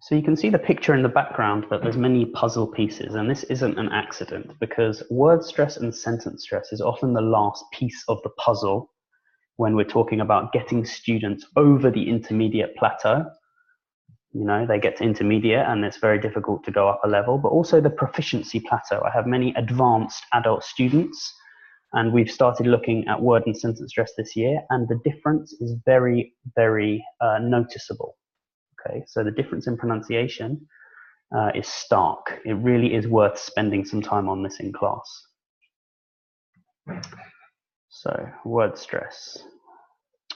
So you can see the picture in the background that there's many puzzle pieces, and this isn't an accident because word stress and sentence stress is often the last piece of the puzzle when we're talking about getting students over the intermediate plateau. You know, they get to intermediate and it's very difficult to go up a level, but also the proficiency plateau. I have many advanced adult students, and we've started looking at word and sentence stress this year, and the difference is very, very noticeable. Okay, so the difference in pronunciation is stark. It really is worth spending some time on this in class. So, word stress.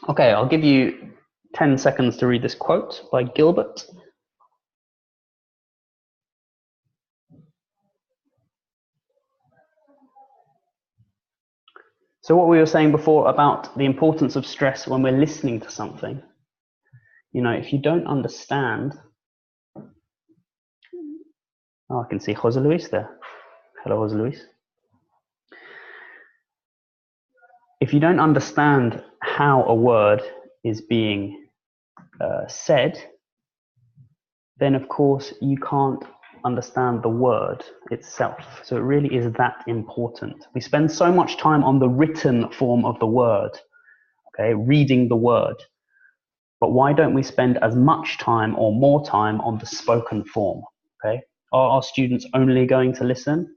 Okay, I'll give you 10 seconds to read this quote by Gilbert. So what we were saying before about the importance of stress when we're listening to something, you know, if you don't understand, oh, I can see Jose Luis there. Hello, Jose Luis. If you don't understand how a word is being said, then of course you can't understand the word itself. So it really is that important. We spend so much time on the written form of the word, okay, reading the word. But why don't we spend as much time or more time on the spoken form, okay? Are our students only going to listen?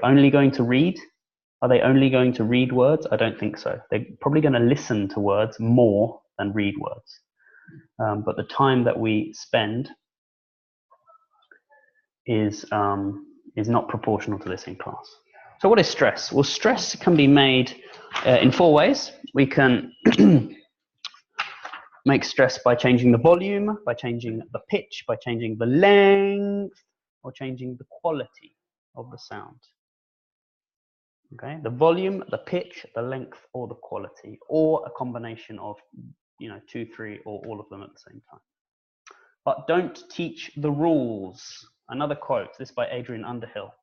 Only going to read? Are they only going to read words? I don't think so. They're probably going to listen to words more than read words. But the time that we spend is not proportional to this in class. So what is stress? Well, stress can be made in 4 ways. We can make stress by changing the volume, by changing the pitch, by changing the length, or changing the quality of the sound. Okay, the volume, the pitch, the length, or the quality, or a combination of, you know, 2, 3, or all of them at the same time. But don't teach the rules. Another quote, this by Adrian Underhill.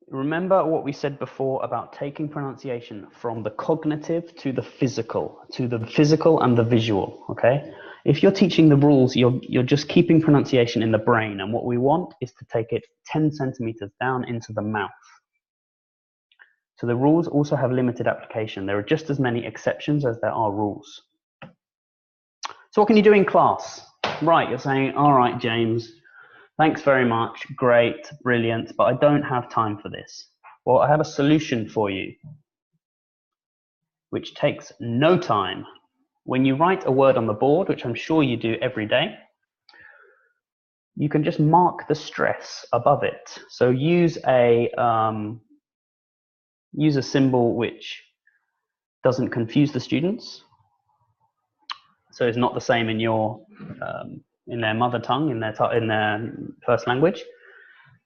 Remember what we said before about taking pronunciation from the cognitive to the physical and the visual, okay? If you're teaching the rules, you're just keeping pronunciation in the brain, and what we want is to take it 10 centimeters down into the mouth. So the rules also have limited application. There are just as many exceptions as there are rules. So what can you do in class? Right, you're saying, all right, James, thanks very much, great, brilliant, but I don't have time for this. Well, I have a solution for you, which takes no time. When you write a word on the board, which I'm sure you do every day, you can just mark the stress above it. So use a symbol which doesn't confuse the students. So it's not the same in your in their mother tongue, in their first language,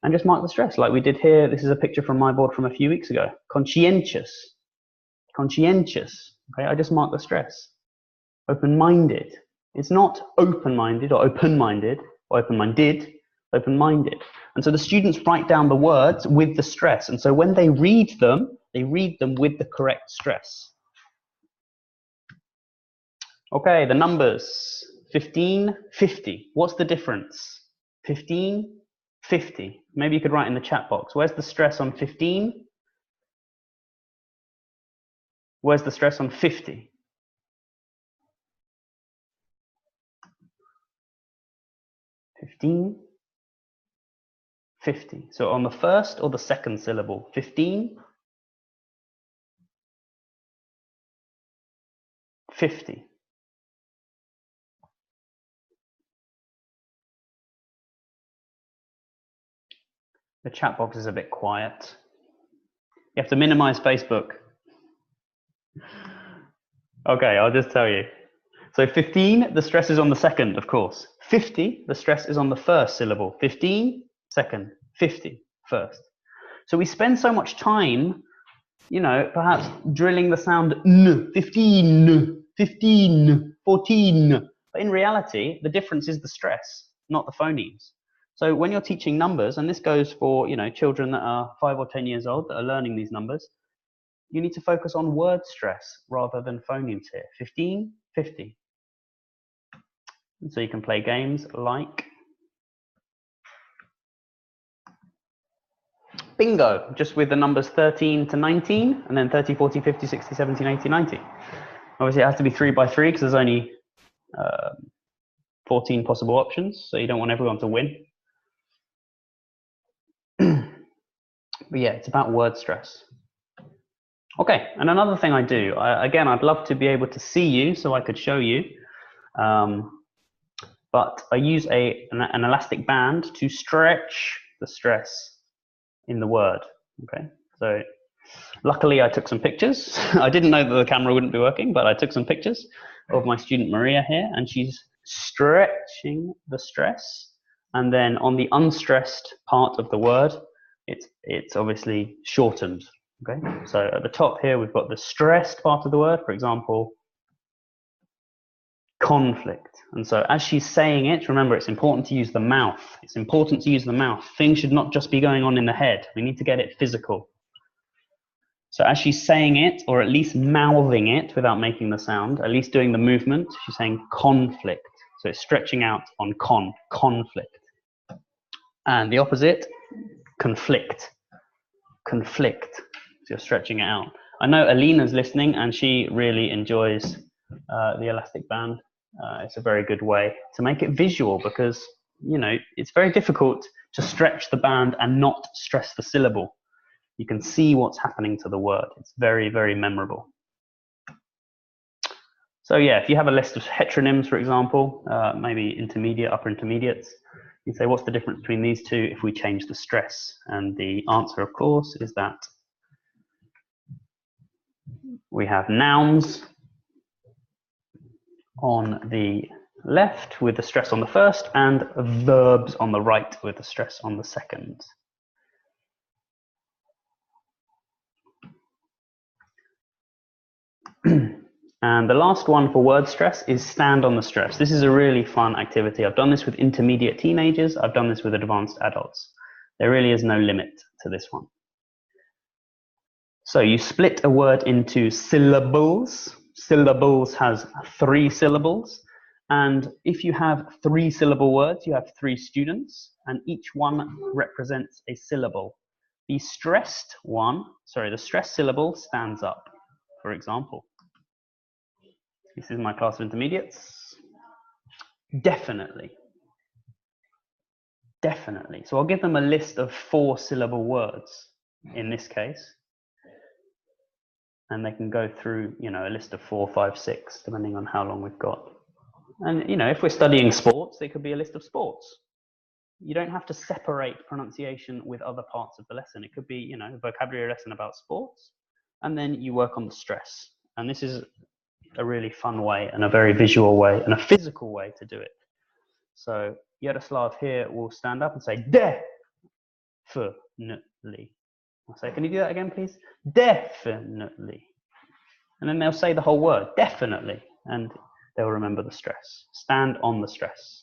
and just mark the stress like we did here. This is a picture from my board from a few weeks ago. Conscientious, conscientious. Okay, I just mark the stress. Open-minded. It's not open-minded or open-minded or open-minded. Open-minded. And so the students write down the words with the stress, and so when they read them with the correct stress. Okay, the numbers. 15, 50. What's the difference? 15, 50. Maybe you could write in the chat box. Where's the stress on 15? Where's the stress on 50? $15, 50. So on the first or the second syllable? 15, 50. The chat box is a bit quiet. You have to minimize Facebook. Okay, I'll just tell you. So 15, the stress is on the second, of course. 50, the stress is on the first syllable. 15, second. 50, first. So we spend so much time, you know, perhaps drilling the sound n, 15, 15, 14. But in reality, the difference is the stress, not the phonemes. So when you're teaching numbers, and this goes for, children that are 5 or 10 years old that are learning these numbers, you need to focus on word stress rather than phonemes here. 15, 50. And so you can play games like bingo, just with the numbers 13 to 19, and then 30, 40, 50, 60, 70, 80, 90. Obviously, it has to be 3 by 3 because there's only 14 possible options, so you don't want everyone to win. But yeah, it's about word stress. Okay, and another thing I do, again, I'd love to be able to see you so I could show you, but I use an elastic band to stretch the stress in the word. Okay, so luckily I took some pictures. I didn't know that the camera wouldn't be working, but I took some pictures of my student Maria here, and she's stretching the stress, and then on the unstressed part of the word, it's obviously shortened. Okay, so at the top here we've got the stressed part of the word, for example, conflict. And so as she's saying it, remember, it's important to use the mouth. It's important to use the mouth. Things should not just be going on in the head. We need to get it physical. So as she's saying it, or at least mouthing it without making the sound, at least doing the movement, she's saying conflict. So it's stretching out on conflict. And the opposite, conflict. Conflict. So you're stretching it out. I know Alina's listening and she really enjoys the elastic band. It's a very good way to make it visual because, it's very difficult to stretch the band and not stress the syllable. You can see what's happening to the word. It's very, very memorable. So yeah, if you have a list of heteronyms, for example, maybe intermediate, upper intermediates, you say, what's the difference between these two if we change the stress? And the answer, of course, is that we have nouns on the left with the stress on the first, and verbs on the right with the stress on the second. And the last one for word stress is stand on the stress. This is a really fun activity. I've done this with intermediate teenagers. I've done this with advanced adults. There really is no limit to this one. So you split a word into syllables. Syllables has 3 syllables. And if you have 3-syllable words, you have 3 students, and each one represents a syllable. The stressed syllable stands up, for example. This is my class of intermediates. Definitely. Definitely. So I'll give them a list of 4-syllable words in this case. And they can go through, a list of 4, 5, 6, depending on how long we've got. And, if we're studying sports, it could be a list of sports. You don't have to separate pronunciation with other parts of the lesson. It could be, a vocabulary lesson about sports, and then you work on the stress. And this is a really fun way and a very visual way and a physical way to do it. So Yaroslav here will stand up and say, definitely. I'll say, can you do that again, please? Definitely. And then they'll say the whole word, definitely. And they'll remember the stress. Stand on the stress.